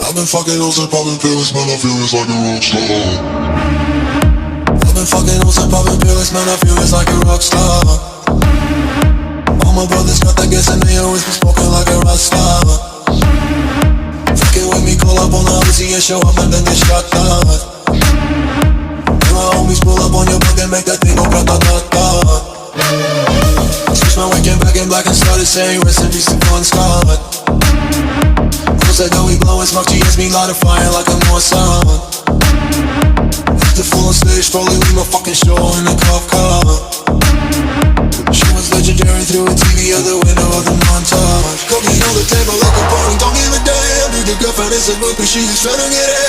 I've been fucking hoes and popping pills, man, I feel it's like a rock star. I've been fucking hoes and popping pills, man, I feel it's like a rock star. All my brothers got that gas and they always been smoking like a rock star. Fucking with me, call up on the Uzi and show up and then get shot down. And my homies pull up on your block and make that thing go grata-ta-ta. Switch my weekend back in black and started saying rest in peace to Bon Scott. Said that we blowin' smoke, she hits me light a fire like a Mossad. After full on stage, probably leave my fucking show in a cop car. She was legendary through a TV out the window of the montage. Cooking on the table like a party, don't give a damn. Dude, your girlfriend is a groupie, she's tryna get it.